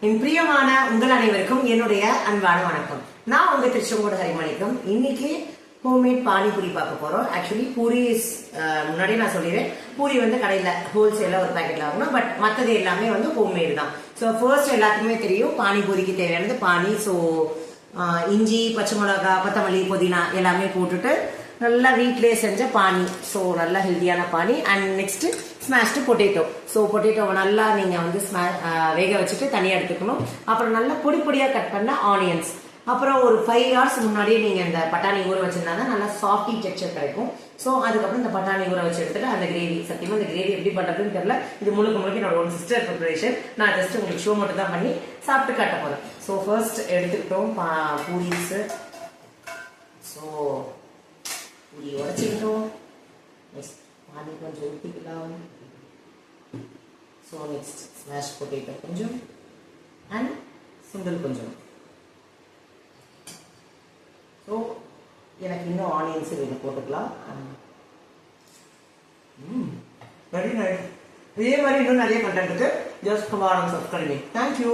என் பிரியமான உங்கள் அனைவருக்கும் என்னுடைய அன்பான வணக்கம். நான் உங்க திருச்செங்கோடு ஹரிமணிக்கும். இன்னைக்கு ஹோம்மேட் பானிபூரி பார்க்க போறோம். ஆக்சுவலி பூரி முன்னாடியே நான் சொல்லிடுறேன், பூரி வந்து கடையில ஹோல்சேலா ஒரு பேக்கெட்ல வாங்கணும். பட் மற்றது எல்லாமே வந்து ஹோம்மேட் தான். ஸோ ஃபர்ஸ்ட் எல்லாத்துக்குமே தெரியும் பானிபூரிக்கு தேவையானது பானி. ஸோ இஞ்சி, பச்சை மிளகா, கொத்தமல்லி, புதினா எல்லாமே போட்டுட்டு நல்லா வீட்லேயே செஞ்ச பானி. ஸோ நல்லா ஹெல்த்தியான பானி. And next smashed potato. So பொட்டேட்டோவை நல்லா நீங்கள் வந்து வேக வச்சுட்டு தனியாக எடுத்துக்கணும். அப்புறம் நல்லா பொடி பொடியாக கட் பண்ண ஆனியன்ஸ். அப்புறம் ஒரு 5 hours முன்னாடியே நீங்கள் இந்த பட்டாணி ஊற வச்சிருந்தா தான் நல்லா சாஃப்டி டெக்ஸ்சர் கிடைக்கும். ஸோ அதுக்கப்புறம் இந்த பட்டாணி ஊற வச்சு எடுத்துட்டு அந்த கிரேவி, சத்தியமாக இந்த கிரேவி எப்படி பண்ணுறதுன்னு தெரியல. இது முழுக்க என்னோட ஒரு சிஸ்டர் ப்ரிப்பரேஷன். நான் ஜஸ்ட் உங்களுக்கு ஷோ மட்டும் தான் பண்ணி சாப்பிட்டு காட்ட போகிறேன். ஸோ ஃபர்ஸ்ட் எடுத்துக்கிட்டோம் பூரிஸு. ஸோ பூரி உடச்சிக்கிட்டோம். நெக்ஸ்ட் பானி கொஞ்சம் ஊற்றிக்கலாம். ஸோ நெக்ஸ்ட் ஸ்மாஷ் பொட்டேட்டோ கொஞ்சம் அண்ட் சுண்டல் கொஞ்சம். ஸோ எனக்கு இன்னும் ஆனியன்ஸ் இதில் போட்டுக்கலாம். Very nice. இதே மாதிரி இன்னும் நிறைய கண்டென்ட் இருக்கு. Just come on subscribe. தேங்க்யூ.